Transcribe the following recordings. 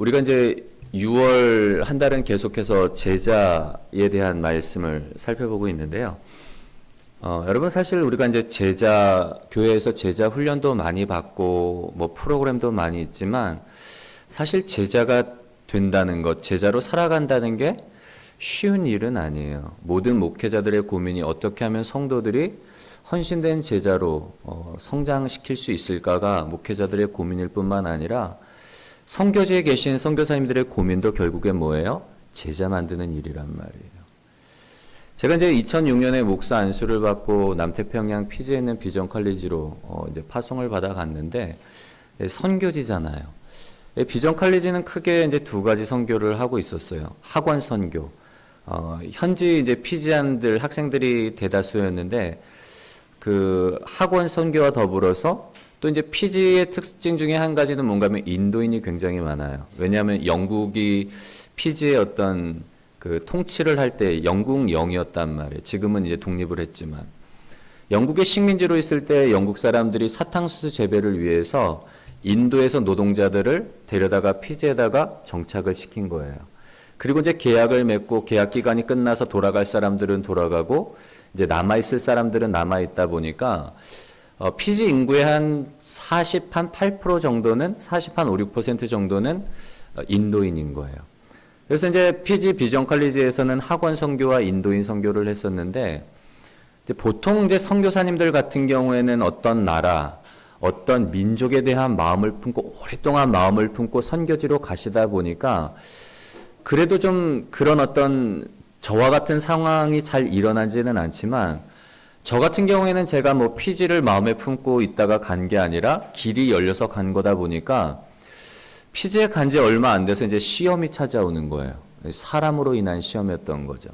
우리가 이제 6월 한 달은 계속해서 제자에 대한 말씀을 살펴보고 있는데요. 여러분 사실 우리가 이제 교회에서 제자 훈련도 많이 받고 뭐 프로그램도 많이 있지만 사실 제자가 된다는 것, 제자로 살아간다는 게 쉬운 일은 아니에요. 모든 목회자들의 고민이 어떻게 하면 성도들이 헌신된 제자로 성장시킬 수 있을까가 목회자들의 고민일 뿐만 아니라 선교지에 계신 선교사님들의 고민도 결국엔 뭐예요? 제자 만드는 일이란 말이에요. 제가 이제 2006년에 목사 안수를 받고 남태평양 피지에 있는 비전 컬리지로 이제 파송을 받아 갔는데 선교지잖아요. 비전 컬리지는 크게 이제 두 가지 선교를 하고 있었어요. 학원 선교. 현지 이제 피지안들 학생들이 대다수였는데 그 학원 선교와 더불어서 또 이제 피지의 특징 중에 한 가지는 뭔가 하면 인도인이 굉장히 많아요. 왜냐하면 영국이 피지의 어떤 그 통치를 할 때 영국 영이었단 말이에요. 지금은 이제 독립을 했지만 영국의 식민지로 있을 때 영국 사람들이 사탕수수 재배를 위해서 인도에서 노동자들을 데려다가 피지에다가 정착을 시킨 거예요. 그리고 이제 계약을 맺고 계약 기간이 끝나서 돌아갈 사람들은 돌아가고 이제 남아있을 사람들은 남아있다 보니까 피지 인구의 한 8% 정도는 5, 6% 정도는 인도인인 거예요. 그래서 이제 피지 비전 컬리지에서는 학원 선교와 인도인 선교를 했었는데 보통 이제 선교사님들 같은 경우에는 어떤 나라, 어떤 민족에 대한 마음을 품고 오랫동안 마음을 품고 선교지로 가시다 보니까 그래도 좀 그런 어떤 저와 같은 상황이 잘 일어나지는 않지만 저 같은 경우에는 제가 뭐 피지를 마음에 품고 있다가 간 게 아니라 길이 열려서 간 거다 보니까 피지에 간 지 얼마 안 돼서 이제 시험이 찾아오는 거예요. 사람으로 인한 시험이었던 거죠.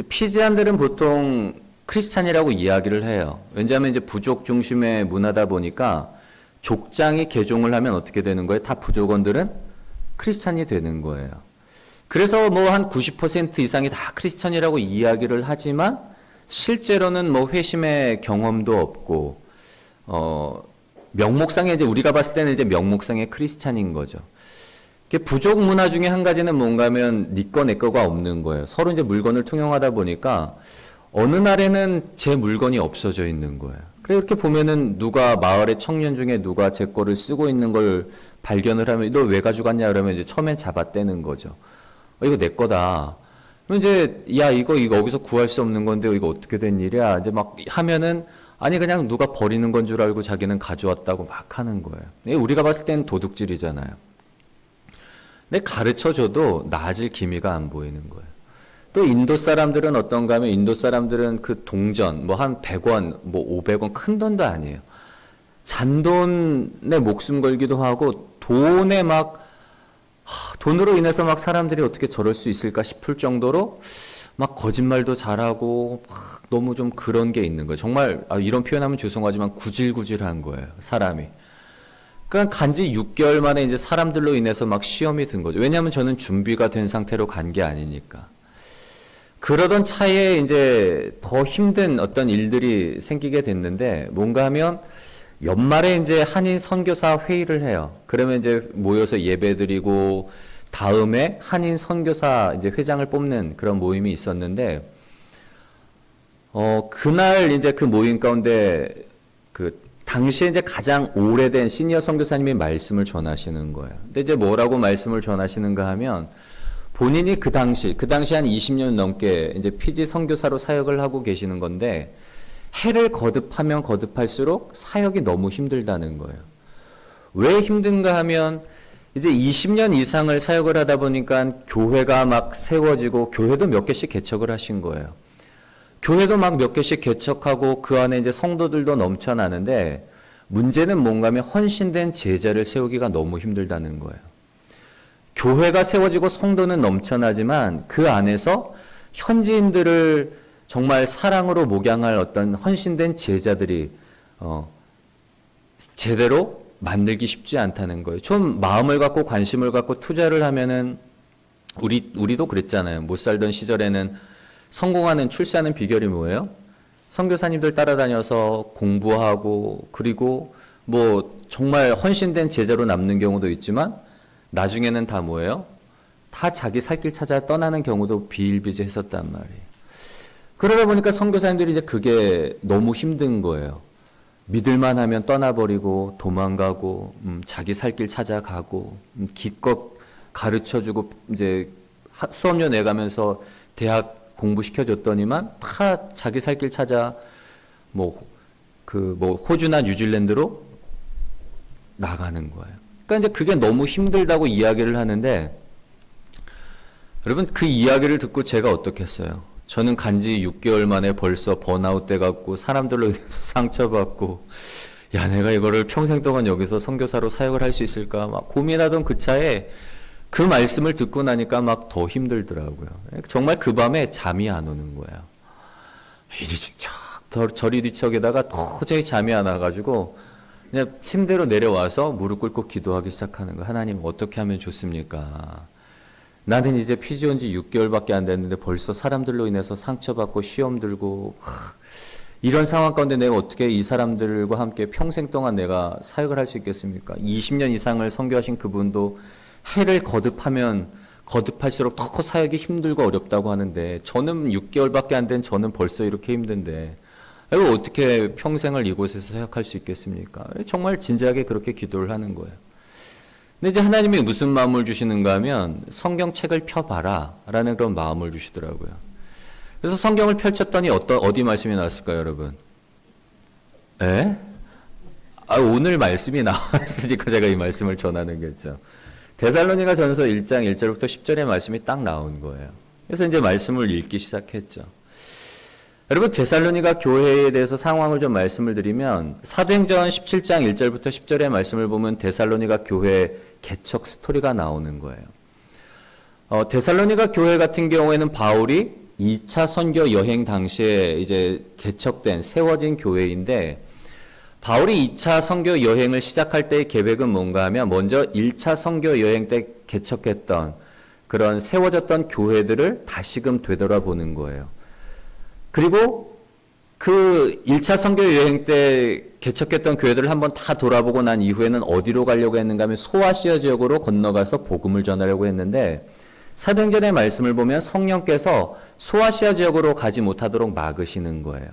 피지안들은 보통 크리스찬이라고 이야기를 해요. 왜냐하면 이제 부족 중심의 문화다 보니까 족장이 개종을 하면 어떻게 되는 거예요? 다 부족원들은 크리스찬이 되는 거예요. 그래서 뭐 한 90% 이상이 다 크리스찬이라고 이야기를 하지만 실제로는 뭐 회심의 경험도 없고 명목상에 이제 우리가 봤을 때는 이제 명목상의 크리스찬인 거죠. 부족 문화 중에 한 가지는 뭔가 하면 네 거 내 거가 없는 거예요. 서로 이제 물건을 통용하다 보니까 어느 날에는 제 물건이 없어져 있는 거예요. 그래 이렇게 보면은 누가 마을의 청년 중에 누가 제 거를 쓰고 있는 걸 발견을 하면 너 왜 가져갔냐 그러면 이제 처음엔 잡아떼는 거죠. 이거 내 거다. 그럼 이제 야 이거 어디서 구할 수 없는 건데 이거 어떻게 된 일이야? 이제 막 하면은 아니 그냥 누가 버리는 건 줄 알고 자기는 가져왔다고 막 하는 거예요. 우리가 봤을 때는 도둑질이잖아요. 근데 가르쳐줘도 나아질 기미가 안 보이는 거예요. 또 인도 사람들은 어떤가 하면 인도 사람들은 그 동전 뭐 한 100원 뭐 500원 큰 돈도 아니에요. 잔돈에 목숨 걸기도 하고 돈에 막 돈으로 인해서 막 사람들이 어떻게 저럴 수 있을까 싶을 정도로 막 거짓말도 잘하고 막 너무 좀 그런 게 있는 거예요. 정말 이런 표현하면 죄송하지만 구질구질한 거예요. 사람이. 그러니까 간지 6개월 만에 이제 사람들로 인해서 막 시험이 든 거죠. 왜냐하면 저는 준비가 된 상태로 간 게 아니니까. 그러던 차에 이제 더 힘든 어떤 일들이 생기게 됐는데 뭔가 하면 연말에 이제 한인 선교사 회의를 해요. 그러면 이제 모여서 예배드리고 다음에 한인 선교사 이제 회장을 뽑는 그런 모임이 있었는데 그날 이제 그 모임 가운데 그 당시에 이제 가장 오래된 시니어 선교사님이 말씀을 전하시는 거예요. 근데 이제 뭐라고 말씀을 전하시는가 하면 본인이 그 당시 한 20년 넘게 이제 피지 선교사로 사역을 하고 계시는 건데 해를 거듭하면 거듭할수록 사역이 너무 힘들다는 거예요. 왜 힘든가 하면 이제 20년 이상을 사역을 하다 보니까 교회가 막 세워지고 교회도 몇 개씩 개척을 하신 거예요. 교회도 막 몇 개씩 개척하고 그 안에 이제 성도들도 넘쳐나는데 문제는 뭔가 하면 헌신된 제자를 세우기가 너무 힘들다는 거예요. 교회가 세워지고 성도는 넘쳐나지만 그 안에서 현지인들을 정말 사랑으로 목양할 어떤 헌신된 제자들이 제대로 만들기 쉽지 않다는 거예요. 좀 마음을 갖고 관심을 갖고 투자를 하면은 우리도 그랬잖아요. 못 살던 시절에는 성공하는 출세하는 비결이 뭐예요? 선교사님들 따라다녀서 공부하고 그리고 뭐 정말 헌신된 제자로 남는 경우도 있지만 나중에는 다 뭐예요? 다 자기 살 길 찾아 떠나는 경우도 비일비재했었단 말이에요. 그러다 보니까 선교사님들이 이제 그게 너무 힘든 거예요. 믿을만 하면 떠나버리고 도망가고 자기 살 길 찾아가고 기껏 가르쳐주고 이제 수업료 내가면서 대학 공부시켜줬더니만 다 자기 살 길 찾아 호주나 뉴질랜드로 나가는 거예요. 그러니까 이제 그게 너무 힘들다고 이야기를 하는데 여러분 그 이야기를 듣고 제가 어떻겠어요? 저는 간지 6개월 만에 벌써 번아웃 돼갖고 사람들로 인해서 상처받고 야 내가 이거를 평생 동안 여기서 선교사로 사역을 할 수 있을까 막 고민하던 그 차에 그 말씀을 듣고 나니까 막 더 힘들더라고요. 정말 그 밤에 잠이 안 오는 거예요. 이리 뒤척 저리 뒤척에다가 도저히 잠이 안 와가지고 그냥 침대로 내려와서 무릎 꿇고 기도하기 시작하는 거예요. 하나님 어떻게 하면 좋습니까? 나는 이제 피지 온 지 6개월밖에 안 됐는데 벌써 사람들로 인해서 상처받고 시험 들고 이런 상황 가운데 내가 어떻게 이 사람들과 함께 평생 동안 내가 사역을 할 수 있겠습니까? 20년 이상을 선교하신 그분도 해를 거듭하면 거듭할수록 더 사역이 힘들고 어렵다고 하는데 저는 6개월밖에 안 된 저는 벌써 이렇게 힘든데 이거 어떻게 평생을 이곳에서 사역할 수 있겠습니까? 정말 진지하게 그렇게 기도를 하는 거예요. 근데 이제 하나님이 무슨 마음을 주시는가 하면 성경책을 펴봐라 라는 그런 마음을 주시더라고요. 그래서 성경을 펼쳤더니 어디 말씀이 나왔을까요, 여러분? 에? 오늘 말씀이 나왔으니까 제가 이 말씀을 전하는 거죠. 데살로니가 전서 1장 1절부터 10절의 말씀이 딱 나온 거예요. 그래서 이제 말씀을 읽기 시작했죠. 여러분 데살로니가 교회에 대해서 상황을 좀 말씀을 드리면 사도행전 17장 1절부터 10절의 말씀을 보면 데살로니가 교회 개척 스토리가 나오는 거예요. 데살로니가 교회 같은 경우에는 바울이 2차 선교 여행 당시에 이제 개척된 세워진 교회인데 바울이 2차 선교 여행을 시작할 때의 계획은 뭔가 하면 먼저 1차 선교 여행 때 개척했던 그런 세워졌던 교회들을 다시금 되돌아보는 거예요. 그리고 그 1차 선교 여행 때 개척했던 교회들을 한번 다 돌아보고 난 이후에는 어디로 가려고 했는가 하면 소아시아 지역으로 건너가서 복음을 전하려고 했는데 사도행전의 말씀을 보면 성령께서 소아시아 지역으로 가지 못하도록 막으시는 거예요.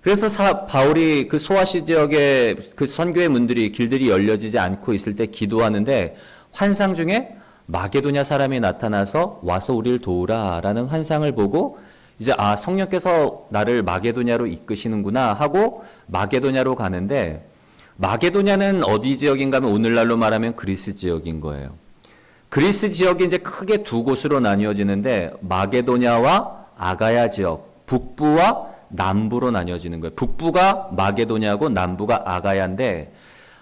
그래서 바울이 그 소아시아 지역의 그 선교의 문들이 길들이 열려지지 않고 있을 때 기도하는데 환상 중에 마게도냐 사람이 나타나서 와서 우리를 도우라라는 환상을 보고 이제 성령께서 나를 마게도냐로 이끄시는구나 하고 마게도냐로 가는데 마게도냐는 어디 지역인가 하면 오늘날로 말하면 그리스 지역인 거예요. 그리스 지역이 이제 크게 두 곳으로 나뉘어지는데 마게도냐와 아가야 지역, 북부와 남부로 나뉘어지는 거예요. 북부가 마게도냐고 남부가 아가야인데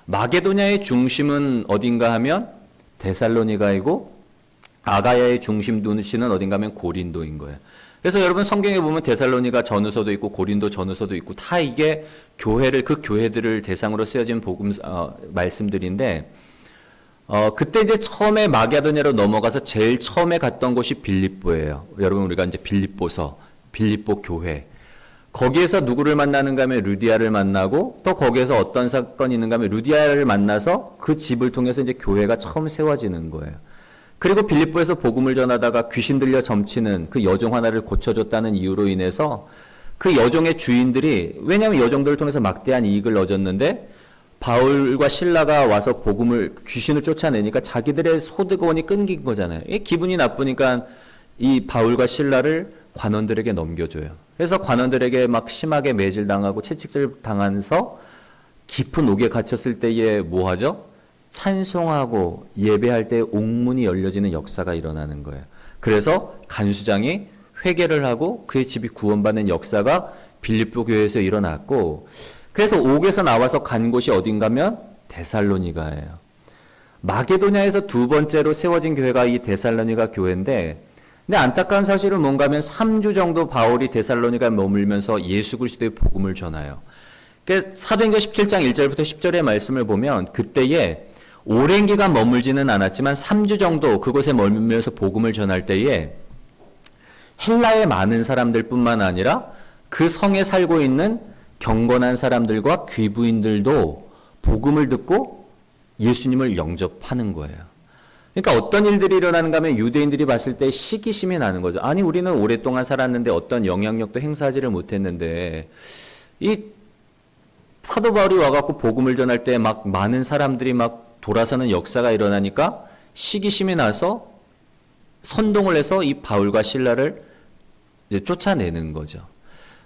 마게도냐의 중심은 어딘가 하면 데살로니가이고 아가야의 중심 도시는 어딘가 하면 고린도인 거예요. 그래서 여러분 성경에 보면 데살로니가 전후서도 있고 고린도 전후서도 있고 다 이게 그 교회들을 대상으로 쓰여진 말씀들인데 그때 이제 처음에 마게도냐로 넘어가서 제일 처음에 갔던 곳이 빌립보예요. 여러분 우리가 이제 빌립보 교회. 거기에서 누구를 만나는가 하면 루디아를 만나고 또 거기에서 어떤 사건이 있는가 하면 루디아를 만나서 그 집을 통해서 이제 교회가 처음 세워지는 거예요. 그리고 빌립보에서 복음을 전하다가 귀신 들려 점치는 그 여종 하나를 고쳐줬다는 이유로 인해서 그 여종의 주인들이 왜냐하면 여종들을 통해서 막대한 이익을 얻었는데 바울과 신라가 와서 귀신을 쫓아내니까 자기들의 소득원이 끊긴 거잖아요. 기분이 나쁘니까 이 바울과 신라를 관원들에게 넘겨줘요. 그래서 관원들에게 막 심하게 매질당하고 채찍질 당하면서 깊은 옥에 갇혔을 때에 뭐 하죠? 찬송하고 예배할 때 옥문이 열려지는 역사가 일어나는 거예요. 그래서 간수장이 회개를 하고 그의 집이 구원받는 역사가 빌립보 교회에서 일어났고 그래서 옥에서 나와서 간 곳이 어딘가면 데살로니가예요. 마게도냐에서 두 번째로 세워진 교회가 이 데살로니가 교회인데 근데 안타까운 사실은 뭔가 하면 3주 정도 바울이 데살로니가에 머물면서 예수 그리스도의 복음을 전해요. 사도행전 17장 1절부터 10절의 말씀을 보면 그때에 오랜 기간 머물지는 않았지만 3주 정도 그곳에 머물면서 복음을 전할 때에 헬라의 많은 사람들뿐만 아니라 그 성에 살고 있는 경건한 사람들과 귀부인들도 복음을 듣고 예수님을 영접하는 거예요. 그러니까 어떤 일들이 일어나는가 하면 유대인들이 봤을 때 시기심이 나는 거죠. 아니 우리는 오랫동안 살았는데 어떤 영향력도 행사하지를 못했는데 이 사도 바울이 와갖고 복음을 전할 때 막 많은 사람들이 막 돌아서는 역사가 일어나니까 시기심이 나서 선동을 해서 이 바울과 실라를 이제 쫓아내는 거죠.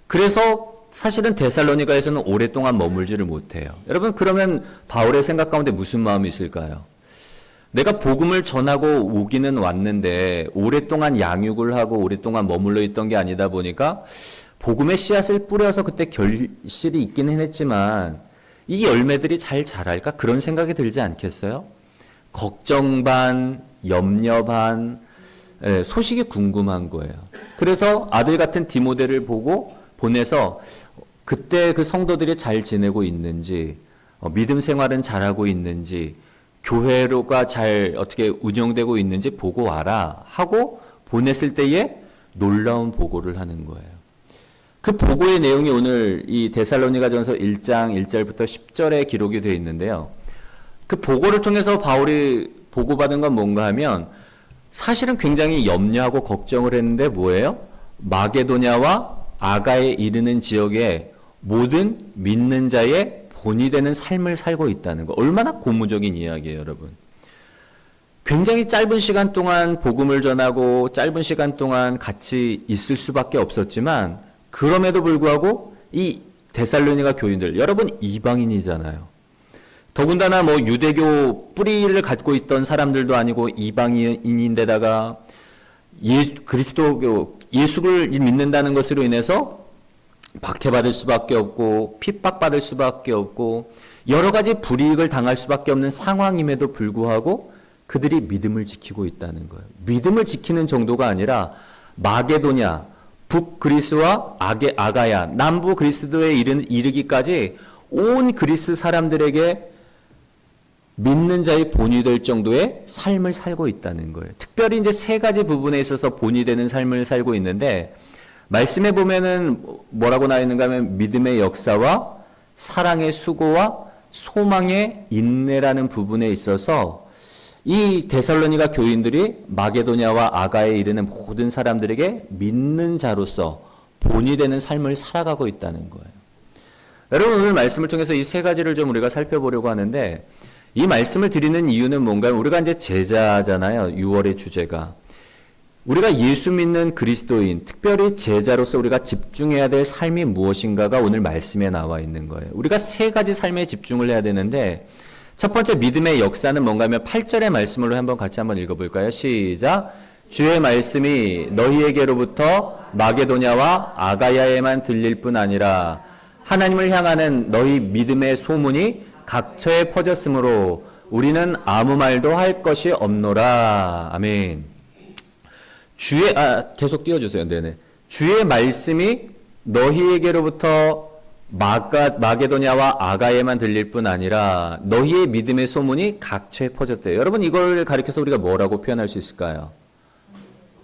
그래서 사실은 데살로니가에서는 오랫동안 머물지를 못해요. 여러분 그러면 바울의 생각 가운데 무슨 마음이 있을까요? 내가 복음을 전하고 오기는 왔는데 오랫동안 양육을 하고 오랫동안 머물러 있던 게 아니다 보니까 복음의 씨앗을 뿌려서 그때 결실이 있기는 했지만 이 열매들이 잘 자랄까? 그런 생각이 들지 않겠어요? 걱정 반, 염려 반, 소식이 궁금한 거예요. 그래서 아들 같은 디모데를 보고 보내서 그때 그 성도들이 잘 지내고 있는지, 믿음 생활은 잘하고 있는지, 교회로가 잘 어떻게 운영되고 있는지 보고 와라 하고 보냈을 때에 놀라운 보고를 하는 거예요. 그 보고의 내용이 오늘 이 데살로니가전서 1장 1절부터 10절에 기록이 되어 있는데요. 그 보고를 통해서 바울이 보고받은 건 뭔가 하면 사실은 굉장히 염려하고 걱정을 했는데 뭐예요? 마게도냐와 아가에 이르는 지역에 모든 믿는 자의 본이 되는 삶을 살고 있다는 거. 얼마나 고무적인 이야기예요, 여러분. 굉장히 짧은 시간 동안 복음을 전하고 짧은 시간 동안 같이 있을 수밖에 없었지만 그럼에도 불구하고 이 데살로니가 교인들, 여러분 이방인이잖아요. 더군다나 뭐 유대교 뿌리를 갖고 있던 사람들도 아니고 이방인인데다가 그리스도교 예수를 믿는다는 것으로 인해서 박해받을 수밖에 없고 핍박받을 수밖에 없고 여러 가지 불이익을 당할 수밖에 없는 상황임에도 불구하고 그들이 믿음을 지키고 있다는 거예요. 믿음을 지키는 정도가 아니라 마게도냐, 북그리스와 아가야, 남부 그리스도에 이르기까지 온 그리스 사람들에게 믿는 자의 본이 될 정도의 삶을 살고 있다는 거예요. 특별히 이제 세 가지 부분에 있어서 본이 되는 삶을 살고 있는데 말씀에 보면은 뭐라고 나와 있는가 하면 믿음의 역사와 사랑의 수고와 소망의 인내라는 부분에 있어서 이 데살로니가 교인들이 마게도냐와 아가에 이르는 모든 사람들에게 믿는 자로서 본이 되는 삶을 살아가고 있다는 거예요. 여러분 오늘 말씀을 통해서 이 세 가지를 좀 우리가 살펴보려고 하는데 이 말씀을 드리는 이유는 뭔가요? 우리가 이제 제자잖아요. 6월의 주제가. 우리가 예수 믿는 그리스도인, 특별히 제자로서 우리가 집중해야 될 삶이 무엇인가가 오늘 말씀에 나와 있는 거예요. 우리가 세 가지 삶에 집중을 해야 되는데 첫 번째 믿음의 역사는 뭔가 하면 8절의 말씀으로 한번 같이 한번 읽어볼까요? 시작! 주의 말씀이 너희에게로부터 마게도냐와 아가야에만 들릴 뿐 아니라 하나님을 향하는 너희 믿음의 소문이 각처에 퍼졌으므로 우리는 아무 말도 할 것이 없노라. 아멘. 계속 띄워주세요. 네네. 주의 말씀이 너희에게로부터 마게도냐와 아가에만 들릴 뿐 아니라 너희의 믿음의 소문이 각처에 퍼졌대요. 여러분 이걸 가리켜서 우리가 뭐라고 표현할 수 있을까요?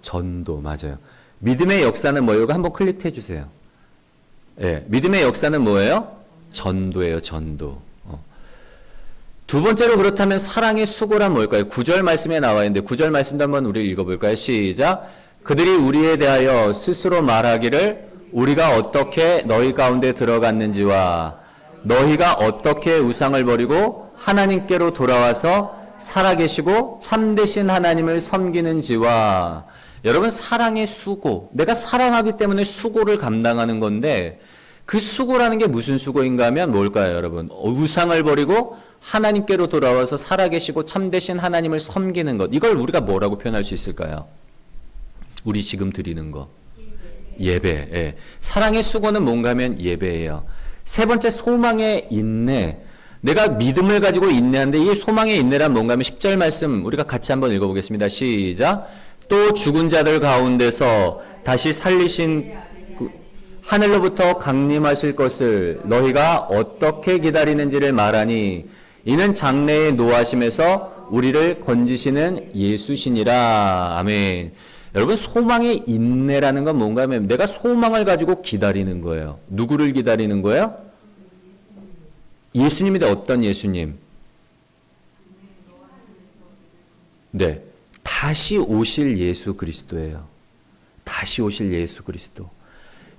전도. 맞아요. 믿음의 역사는 뭐예요? 한번 클릭해 주세요. 네, 믿음의 역사는 뭐예요? 전도예요. 전도. 두 번째로 그렇다면 사랑의 수고란 뭘까요? 9절 말씀에 나와 있는데 9절 말씀도 한번 우리 읽어볼까요? 시작! 그들이 우리에 대하여 스스로 말하기를 우리가 어떻게 너희 가운데 들어갔는지와 너희가 어떻게 우상을 버리고 하나님께로 돌아와서 살아계시고 참되신 하나님을 섬기는지와 여러분 사랑의 수고, 내가 사랑하기 때문에 수고를 감당하는 건데 그 수고라는 게 무슨 수고인가 하면 뭘까요, 여러분? 우상을 버리고 하나님께로 돌아와서 살아계시고 참되신 하나님을 섬기는 것. 이걸 우리가 뭐라고 표현할 수 있을까요? 우리 지금 드리는 거. 예배. 예. 사랑의 수고는 뭔가 하면 예배예요. 세 번째 소망의 인내. 내가 믿음을 가지고 인내하는데 이 소망의 인내란 뭔가 하면 10절 말씀 우리가 같이 한번 읽어보겠습니다. 시작. 또 죽은 자들 가운데서 다시 살리신 하늘로부터 강림하실 것을 너희가 어떻게 기다리는지를 말하니 이는 장래의 노하심에서 우리를 건지시는 예수시니라. 아멘. 여러분 소망의 인내라는 건 뭔가 하면 내가 소망을 가지고 기다리는 거예요. 누구를 기다리는 거예요? 예수님인데 어떤 예수님? 네. 다시 오실 예수 그리스도예요. 다시 오실 예수 그리스도.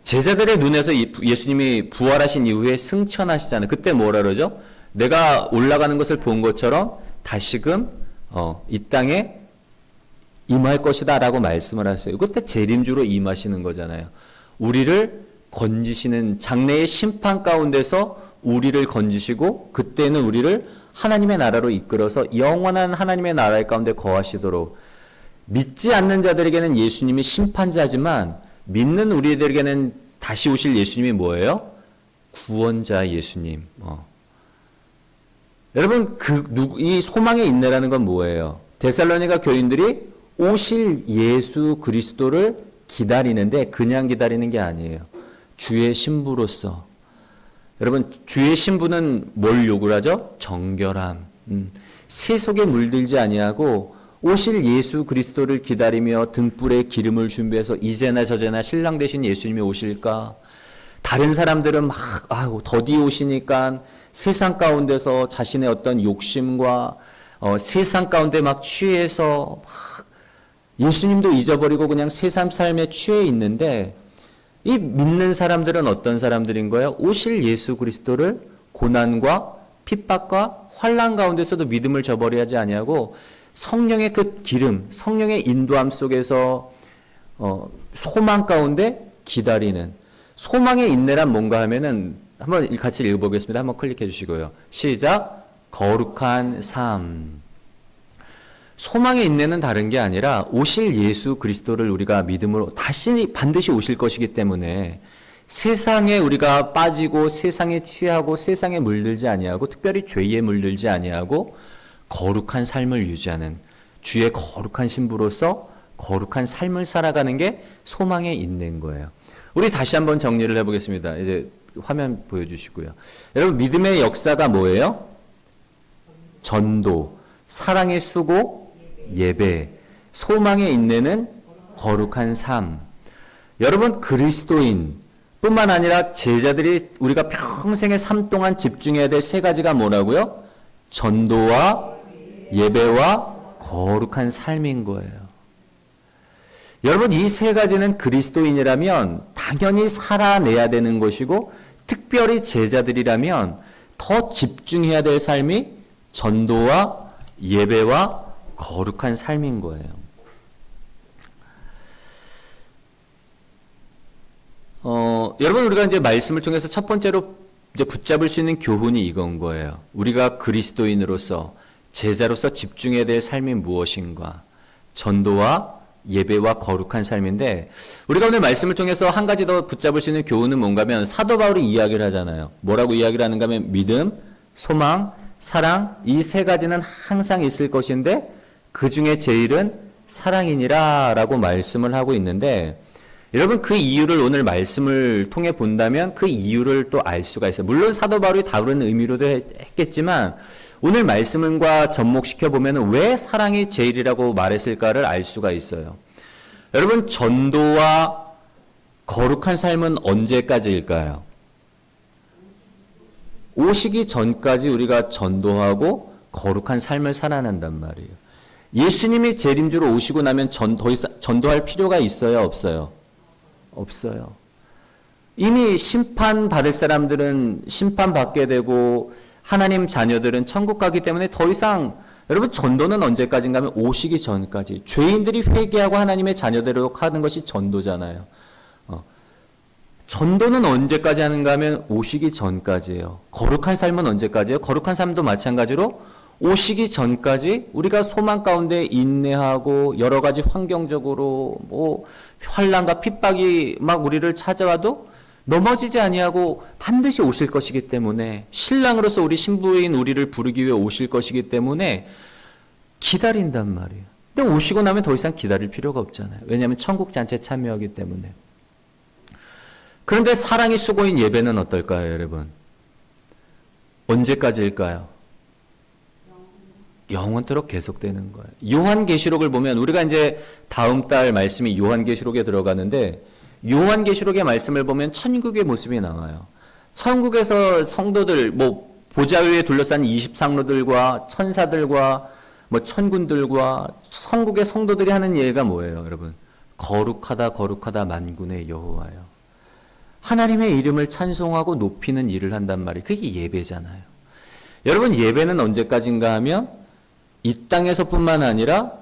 제자들의 눈에서 예수님이 부활하신 이후에 승천하시잖아요. 그때 뭐라 그러죠? 내가 올라가는 것을 본 것처럼 다시금 이 땅에 임할 것이다 라고 말씀을 하세요. 그때 재림주로 임하시는 거잖아요. 우리를 건지시는 장래의 심판 가운데서 우리를 건지시고 그때는 우리를 하나님의 나라로 이끌어서 영원한 하나님의 나라 가운데 거하시도록. 믿지 않는 자들에게는 예수님이 심판자지만 믿는 우리들에게는 다시 오실 예수님이 뭐예요? 구원자 예수님. 여러분 이 소망의 인내라는 건 뭐예요? 데살로니가 교인들이 오실 예수 그리스도를 기다리는데 그냥 기다리는 게 아니에요. 주의 신부로서. 여러분 주의 신부는 뭘 요구를 하죠? 정결함. 세속에 물들지 아니하고 오실 예수 그리스도를 기다리며 등불에 기름을 준비해서 이제나 저제나 신랑 되신 예수님이 오실까? 다른 사람들은 막 더디 오시니까 세상 가운데서 자신의 어떤 욕심과 세상 가운데 막 취해서 막 예수님도 잊어버리고 그냥 세상 삶에 취해 있는데 이 믿는 사람들은 어떤 사람들인 거예요? 오실 예수 그리스도를 고난과 핍박과 환난 가운데서도 믿음을 저버리지 아니하고 성령의 그 기름, 성령의 인도함 속에서 소망 가운데 기다리는. 소망의 인내란 뭔가 하면은 한번 같이 읽어보겠습니다. 한번 클릭해 주시고요. 시작. 거룩한 삶. 소망의 인내는 다른 게 아니라 오실 예수 그리스도를 우리가 믿음으로 반드시 오실 것이기 때문에 세상에 우리가 빠지고 세상에 취하고 세상에 물들지 아니하고 특별히 죄에 물들지 아니하고 거룩한 삶을 유지하는 주의 거룩한 신부로서 거룩한 삶을 살아가는 게 소망의 인내인 거예요. 우리 다시 한번 정리를 해보겠습니다. 이제 화면 보여주시고요. 여러분 믿음의 역사가 뭐예요? 전도, 사랑의 수고, 예배, 소망의 인내는 거룩한 삶. 여러분 그리스도인 뿐만 아니라 제자들이 우리가 평생의 삶 동안 집중해야 될 세 가지가 뭐라고요? 전도와 예배와 거룩한 삶인 거예요. 여러분 이 세 가지는 그리스도인이라면 당연히 살아내야 되는 것이고 특별히 제자들이라면 더 집중해야 될 삶이 전도와 예배와 거룩한 삶인 거예요. 여러분 우리가 이제 말씀을 통해서 첫 번째로 이제 붙잡을 수 있는 교훈이 이건 거예요. 우리가 그리스도인으로서 제자로서 집중해야 될 삶이 무엇인가? 전도와 예배와 거룩한 삶인데 우리가 오늘 말씀을 통해서 한 가지 더 붙잡을 수 있는 교훈은 뭔가 하면 사도 바울이 이야기를 하잖아요. 뭐라고 이야기를 하는가 하면 믿음, 소망, 사랑 이 세 가지는 항상 있을 것인데 그 중에 제일은 사랑이니라 라고 말씀을 하고 있는데 여러분 그 이유를 오늘 말씀을 통해 본다면 그 이유를 또 알 수가 있어요. 물론 사도 바울이 다른 의미로도 했겠지만 오늘 말씀과 접목시켜보면 왜 사랑이 제일이라고 말했을까를 알 수가 있어요. 여러분 전도와 거룩한 삶은 언제까지일까요? 오시기 전까지 우리가 전도하고 거룩한 삶을 살아난단 말이에요. 예수님이 재림주로 오시고 나면 더 이상 전도할 필요가 있어요? 없어요? 없어요. 이미 심판받을 사람들은 심판받게 되고 하나님 자녀들은 천국 가기 때문에 더 이상 여러분 전도는 언제까지인가 하면 오시기 전까지 죄인들이 회개하고 하나님의 자녀대로 하는 것이 전도잖아요. 전도는 언제까지 하는가 하면 오시기 전까지예요. 거룩한 삶은 언제까지예요? 거룩한 삶도 마찬가지로 오시기 전까지 우리가 소망 가운데 인내하고 여러 가지 환경적으로 환난과 핍박이 막 우리를 찾아와도 넘어지지 아니하고 반드시 오실 것이기 때문에 신랑으로서 우리 신부인 우리를 부르기 위해 오실 것이기 때문에 기다린단 말이에요. 근데 오시고 나면 더 이상 기다릴 필요가 없잖아요. 왜냐하면 천국 잔치에 참여하기 때문에. 그런데 사랑의 수고인 예배는 어떨까요, 여러분? 언제까지일까요? 영원토록 계속되는 거예요. 요한계시록을 보면 우리가 이제 다음 달 말씀이 요한계시록에 들어가는데 요한계시록의 말씀을 보면 천국의 모습이 나와요. 천국에서 성도들 보좌 위에 둘러싼 24성도들과 천사들과 뭐 천군들과 천국의 성도들이 하는 예가 뭐예요, 여러분? 거룩하다 거룩하다 만군의 여호와여. 하나님의 이름을 찬송하고 높이는 일을 한단 말이에요. 그게 예배잖아요. 여러분, 예배는 언제까지인가 하면 이 땅에서뿐만 아니라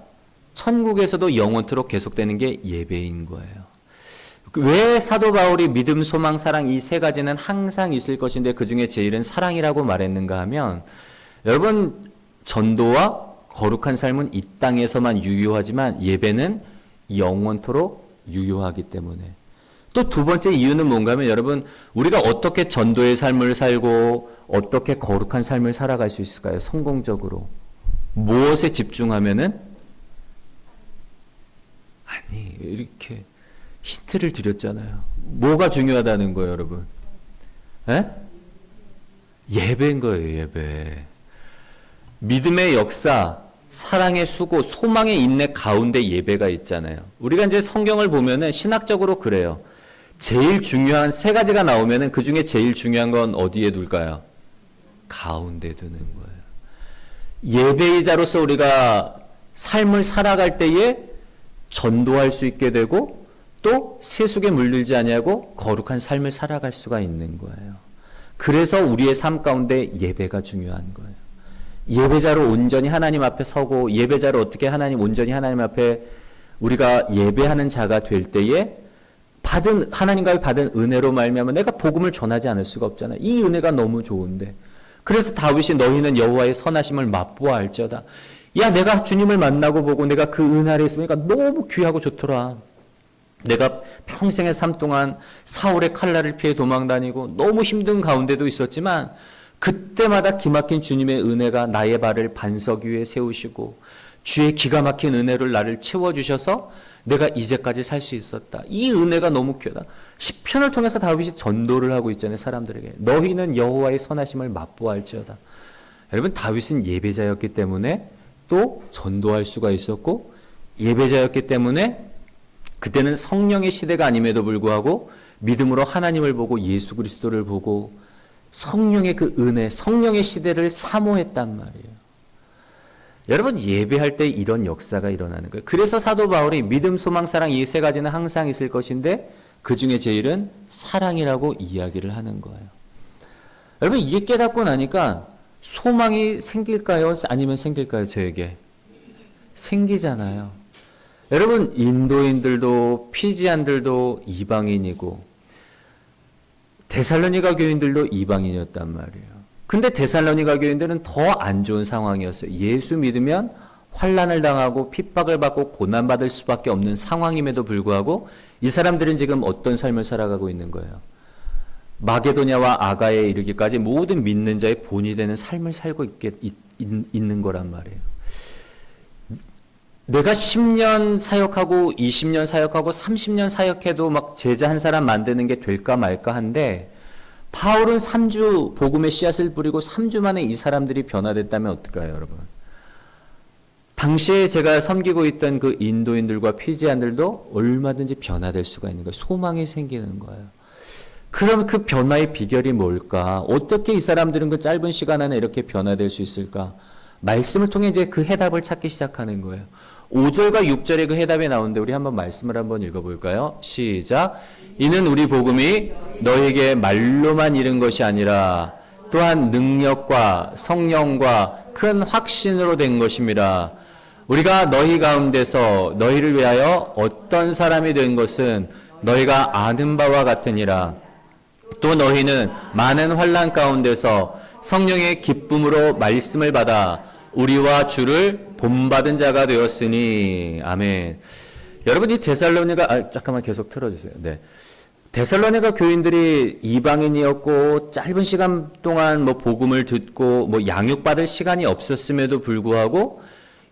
천국에서도 영원토록 계속되는 게 예배인 거예요. 왜 사도 바울이 믿음, 소망, 사랑 이 세 가지는 항상 있을 것인데 그 중에 제일은 사랑이라고 말했는가 하면, 여러분, 전도와 거룩한 삶은 이 땅에서만 유효하지만 예배는 영원토록 유효하기 때문에. 또 두 번째 이유는 뭔가 하면, 여러분, 우리가 어떻게 전도의 삶을 살고 어떻게 거룩한 삶을 살아갈 수 있을까요? 성공적으로. 무엇에 집중하면은? 아니, 이렇게 힌트를 드렸잖아요. 뭐가 중요하다는 거예요, 여러분? 에? 예배인 거예요, 예배. 믿음의 역사, 사랑의 수고, 소망의 인내 가운데 예배가 있잖아요. 우리가 이제 성경을 보면은 신학적으로 그래요. 제일 중요한 세 가지가 나오면은 그 중에 제일 중요한 건 어디에 둘까요? 가운데 두는 거예요. 예배이자로서 우리가 삶을 살아갈 때에 전도할 수 있게 되고 또 세속에 물들지 아니하고 거룩한 삶을 살아갈 수가 있는 거예요. 그래서 우리의 삶 가운데 예배가 중요한 거예요. 예배자로 온전히 하나님 앞에 서고, 예배자로 어떻게 온전히 하나님 앞에 우리가 예배하는 자가 될 때에 하나님과의 받은 은혜로 말미암아 내가 복음을 전하지 않을 수가 없잖아요. 이 은혜가 너무 좋은데. 그래서 다윗이 너희는 여호와의 선하심을 맛보아 알지어다. 야, 내가 주님을 만나고 보고 내가 그 은 아래에 있으니까 너무 귀하고 좋더라. 내가 평생의 삶 동안 사울의 칼날을 피해 도망다니고 너무 힘든 가운데도 있었지만 그때마다 기막힌 주님의 은혜가 나의 발을 반석 위에 세우시고 주의 기가 막힌 은혜를 나를 채워주셔서 내가 이제까지 살 수 있었다. 이 은혜가 너무 귀하다. 시편을 통해서 다윗이 전도를 하고 있잖아요, 사람들에게. 너희는 여호와의 선하심을 맛보알지어다. 여러분, 다윗은 예배자였기 때문에 또 전도할 수가 있었고, 예배자였기 때문에 그때는 성령의 시대가 아님에도 불구하고 믿음으로 하나님을 보고 예수 그리스도를 보고 성령의 그 은혜, 성령의 시대를 사모했단 말이에요. 여러분, 예배할 때 이런 역사가 일어나는 거예요. 그래서 사도 바울이 믿음, 소망, 사랑 이 세 가지는 항상 있을 것인데 그 중에 제일은 사랑이라고 이야기를 하는 거예요. 여러분, 이게 깨닫고 나니까 소망이 생길까요? 아니면 생길까요? 저에게 생기잖아요. 여러분, 인도인들도 피지안들도 이방인이고 데살로니가 교인들도 이방인이었단 말이에요. 근데 데살로니가 교인들은 더 안 좋은 상황이었어요. 예수 믿으면 환난을 당하고 핍박을 받고 고난받을 수밖에 없는 상황임에도 불구하고 이 사람들은 지금 어떤 삶을 살아가고 있는 거예요? 마게도냐와 아가에 이르기까지 모든 믿는 자의 본이 되는 삶을 살고 있는 거란 말이에요. 내가 10년 사역하고 20년 사역하고 30년 사역해도 막 제자 한 사람 만드는 게 될까 말까 한데 바울은 3주 복음의 씨앗을 뿌리고 3주 만에 이 사람들이 변화됐다면 어떨까요, 여러분? 당시에 제가 섬기고 있던 그 인도인들과 피지안들도 얼마든지 변화될 수가 있는 거예요. 소망이 생기는 거예요. 그럼 그 변화의 비결이 뭘까? 어떻게 이 사람들은 그 짧은 시간 안에 이렇게 변화될 수 있을까? 말씀을 통해 이제 그 해답을 찾기 시작하는 거예요. 5절과 6절에 그 해답이 나오는데 우리 한번 말씀을 한번 읽어볼까요? 시작. 이는 우리 복음이 너에게 말로만 이른 것이 아니라 또한 능력과 성령과 큰 확신으로 된 것임이라. 우리가 너희 가운데서 너희를 위하여 어떤 사람이 된 것은 너희가 아는 바와 같으니라. 또 너희는 많은 환난 가운데서 성령의 기쁨으로 말씀을 받아 우리와 주를 본받은 자가 되었으니. 아멘. 여러분, 이 데살로니가 잠깐만 계속 틀어주세요. 네. 데살로니가 교인들이 이방인이었고 짧은 시간 동안 뭐 복음을 듣고 뭐 양육받을 시간이 없었음에도 불구하고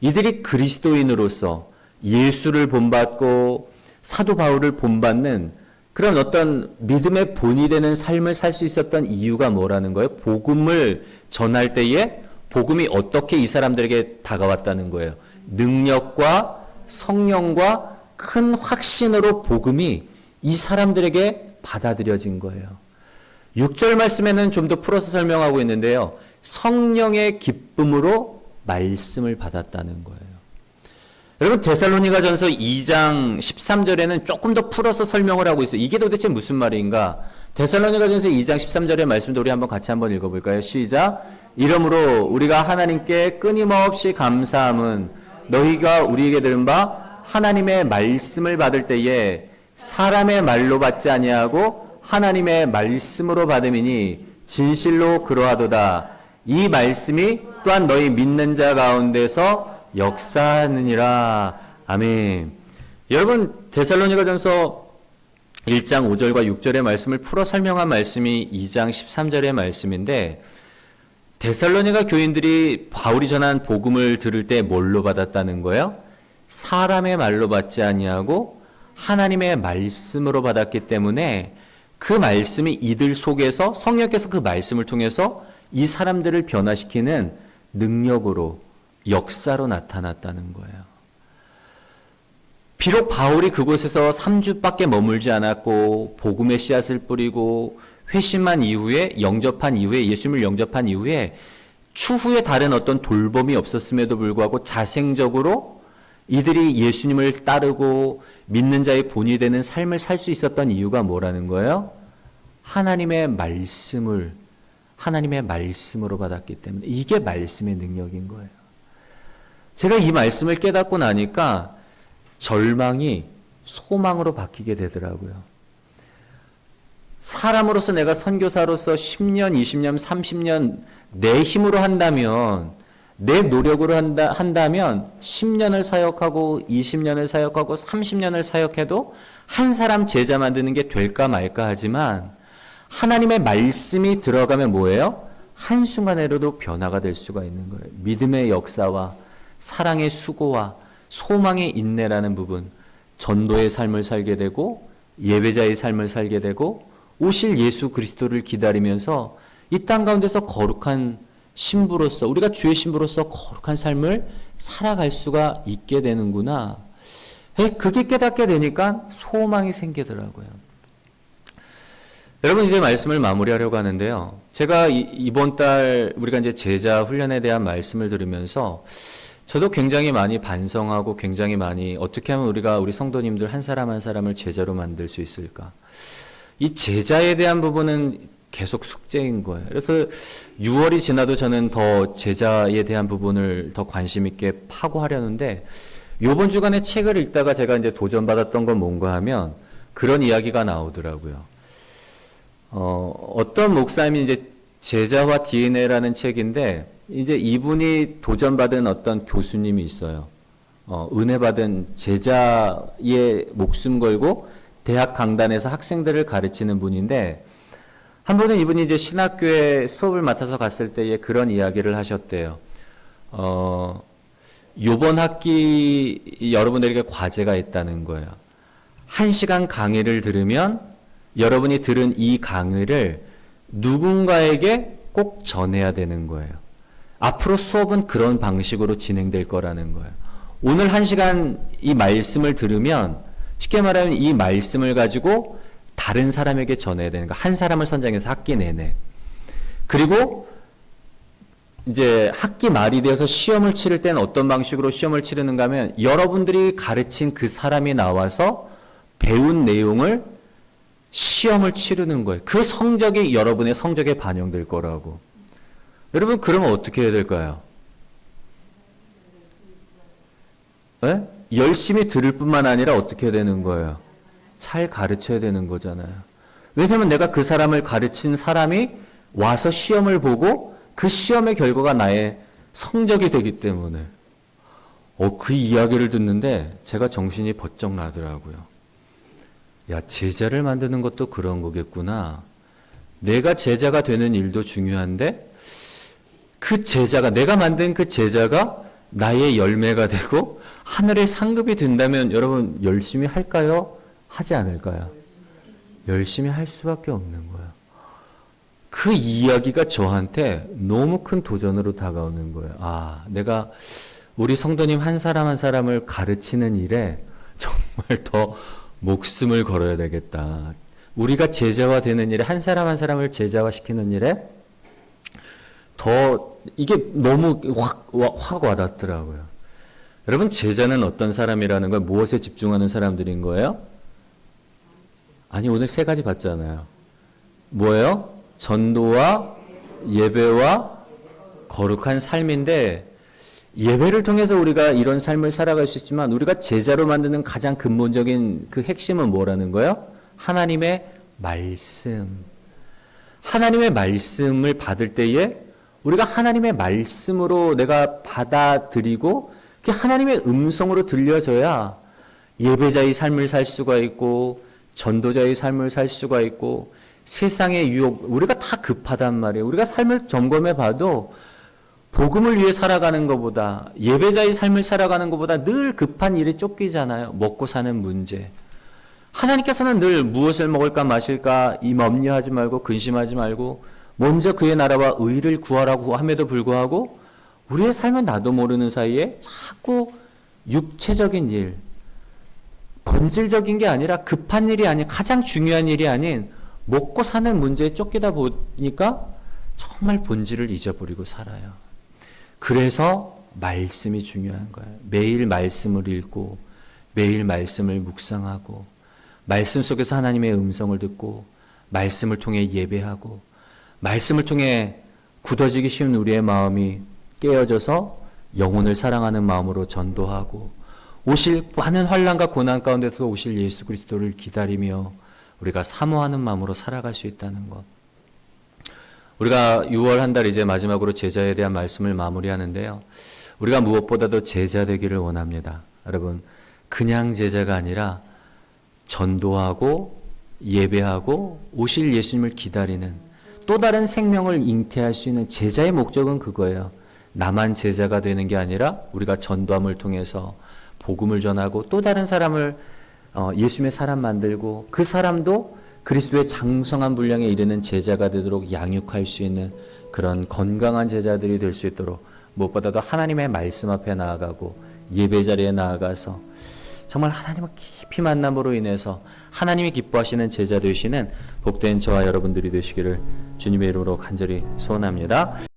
이들이 그리스도인으로서 예수를 본받고 사도 바울을 본받는 그런 어떤 믿음의 본이 되는 삶을 살 수 있었던 이유가 뭐라는 거예요? 복음을 전할 때에 복음이 어떻게 이 사람들에게 다가왔다는 거예요. 능력과 성령과 큰 확신으로 복음이 이 사람들에게 받아들여진 거예요. 6절 말씀에는 좀 더 풀어서 설명하고 있는데요. 성령의 기쁨으로 말씀을 받았다는 거예요. 여러분 데살로니가전서 2장 13절에는 조금 더 풀어서 설명을 하고 있어요. 이게 도대체 무슨 말인가? 데살로니가전서 2장 13절의 말씀도 우리 같이 한번 읽어볼까요? 시작. 이러므로 우리가 하나님께 끊임없이 감사함은 너희가 우리에게 들은 바 하나님의 말씀을 받을 때에 사람의 말로 받지 아니하고 하나님의 말씀으로 받음이니 진실로 그러하도다. 이 말씀이 또한 너희 믿는 자 가운데서 역사하느니라. 아멘. 여러분 데살로니가전서 1장 5절과 6절의 말씀을 풀어 설명한 말씀이 2장 13절의 말씀인데 데살로니가 교인들이 바울이 전한 복음을 들을 때 뭘로 받았다는 거예요? 사람의 말로 받지 아니하고 하나님의 말씀으로 받았기 때문에 그 말씀이 이들 속에서 성령께서 그 말씀을 통해서 이 사람들을 변화시키는 능력으로 역사로 나타났다는 거예요. 비록 바울이 그곳에서 3주밖에 머물지 않았고 복음의 씨앗을 뿌리고 회심한 이후에 영접한 이후에 예수님을 영접한 이후에 추후에 다른 어떤 돌봄이 없었음에도 불구하고 자생적으로 이들이 예수님을 따르고 믿는 자의 본이 되는 삶을 살 수 있었던 이유가 뭐라는 거예요? 하나님의 말씀으로 받았기 때문에 이게 말씀의 능력인 거예요. 제가 이 말씀을 깨닫고 나니까 절망이 소망으로 바뀌게 되더라고요. 사람으로서 내가 선교사로서 10년, 20년, 30년 내 힘으로 한다면 내 노력으로 한다면 10년을 사역하고 20년을 사역하고 30년을 사역해도 한 사람 제자 만드는 게 될까 말까 하지만 하나님의 말씀이 들어가면 뭐예요? 한순간에라도 변화가 될 수가 있는 거예요. 믿음의 역사와 사랑의 수고와 소망의 인내라는 부분, 전도의 삶을 살게 되고 예배자의 삶을 살게 되고 오실 예수 그리스도를 기다리면서 이 땅 가운데서 거룩한 신부로서 우리가 주의 신부로서 거룩한 삶을 살아갈 수가 있게 되는구나. 그게 깨닫게 되니까 소망이 생기더라고요. 여러분 이제 말씀을 마무리하려고 하는데요. 제가 이번 달 우리가 이제 제자 훈련에 대한 말씀을 들으면서 저도 굉장히 많이 반성하고 굉장히 많이 어떻게 하면 우리가 우리 성도님들 한 사람 한 사람을 제자로 만들 수 있을까? 이 제자에 대한 부분은 계속 숙제인 거예요. 그래서 6월이 지나도 저는 더 제자에 대한 부분을 더 관심 있게 파고 하려는데 요번 주간에 책을 읽다가 제가 이제 도전받았던 건 뭔가 하면 그런 이야기가 나오더라고요. 어떤 목사님이 이제 제자와 DNA라는 책인데 이제 이분이 도전받은 어떤 교수님이 있어요. 은혜 받은 제자의 목숨 걸고 대학 강단에서 학생들을 가르치는 분인데 한 번은 이분이 이제 신학교에 수업을 맡아서 갔을 때에 그런 이야기를 하셨대요. 요번 학기 여러분들에게 과제가 있다는 거예요. 1시간 강의를 들으면 여러분이 들은 이 강의를 누군가에게 꼭 전해야 되는 거예요. 앞으로 수업은 그런 방식으로 진행될 거라는 거예요. 오늘 1시간 이 말씀을 들으면 쉽게 말하면 이 말씀을 가지고 다른 사람에게 전해야 되는 거예요. 한 사람을 선정해서 학기 내내. 그리고 이제 학기 말이 되어서 시험을 치를 때는 어떤 방식으로 시험을 치르는가 하면 여러분들이 가르친 그 사람이 나와서 배운 내용을 시험을 치르는 거예요. 그 성적이 여러분의 성적에 반영될 거라고. 여러분 그러면 어떻게 해야 될까요? 네? 열심히 들을 뿐만 아니라 어떻게 해야 되는 거예요? 잘 가르쳐야 되는 거잖아요. 왜냐하면 내가 그 사람을 가르친 사람이 와서 시험을 보고 그 시험의 결과가 나의 성적이 되기 때문에 그 이야기를 듣는데 제가 정신이 번쩍 나더라고요. 야, 제자를 만드는 것도 그런 거겠구나. 내가 제자가 되는 일도 중요한데 그 제자가 내가 만든 그 제자가 나의 열매가 되고 하늘의 상급이 된다면 여러분 열심히 할까요? 하지 않을까요? 열심히 할 수밖에 없는 거예요. 그 이야기가 저한테 너무 큰 도전으로 다가오는 거예요. 내가 우리 성도님 한 사람 한 사람을 가르치는 일에 정말 더 목숨을 걸어야 되겠다. 우리가 제자화 되는 일에 한 사람 한 사람을 제자화 시키는 일에 더 이게 너무 확 와닿더라고요. 여러분, 제자는 어떤 사람이라는 걸 무엇에 집중하는 사람들인 거예요? 아니, 오늘 세 가지 봤잖아요. 뭐예요? 전도와 예배와 거룩한 삶인데, 예배를 통해서 우리가 이런 삶을 살아갈 수 있지만 우리가 제자로 만드는 가장 근본적인 그 핵심은 뭐라는 거예요? 하나님의 말씀. 하나님의 말씀을 받을 때에 우리가 하나님의 말씀으로 내가 받아들이고 그게 하나님의 음성으로 들려져야 예배자의 삶을 살 수가 있고 전도자의 삶을 살 수가 있고 세상의 유혹, 우리가 다 급하단 말이에요. 우리가 삶을 점검해 봐도 복음을 위해 살아가는 것보다 예배자의 삶을 살아가는 것보다 늘 급한 일에 쫓기잖아요. 먹고 사는 문제. 하나님께서는 늘 무엇을 먹을까 마실까 이 염려하지 말고 근심하지 말고 먼저 그의 나라와 의를 구하라고 함에도 불구하고 우리의 삶은 나도 모르는 사이에 자꾸 육체적인 일, 본질적인 게 아니라 급한 일이 아닌 가장 중요한 일이 아닌 먹고 사는 문제에 쫓기다 보니까 정말 본질을 잊어버리고 살아요. 그래서 말씀이 중요한 거예요. 매일 말씀을 읽고 매일 말씀을 묵상하고 말씀 속에서 하나님의 음성을 듣고 말씀을 통해 예배하고 말씀을 통해 굳어지기 쉬운 우리의 마음이 깨어져서 영혼을 사랑하는 마음으로 전도하고 오실 많은 환난과 고난 가운데서 오실 예수 그리스도를 기다리며 우리가 사모하는 마음으로 살아갈 수 있다는 것. 우리가 6월 한 달 이제 마지막으로 제자에 대한 말씀을 마무리하는데요. 우리가 무엇보다도 제자 되기를 원합니다. 여러분, 그냥 제자가 아니라 전도하고 예배하고 오실 예수님을 기다리는 또 다른 생명을 잉태할 수 있는 제자의 목적은 그거예요. 나만 제자가 되는 게 아니라 우리가 전도함을 통해서 복음을 전하고 또 다른 사람을 예수님의 사람 만들고 그 사람도 그리스도의 장성한 분량에 이르는 제자가 되도록 양육할 수 있는 그런 건강한 제자들이 될 수 있도록 무엇보다도 하나님의 말씀 앞에 나아가고 예배 자리에 나아가서 정말 하나님을 깊이 만남으로 인해서 하나님이 기뻐하시는 제자 되시는 복된 저와 여러분들이 되시기를 주님의 이름으로 간절히 소원합니다.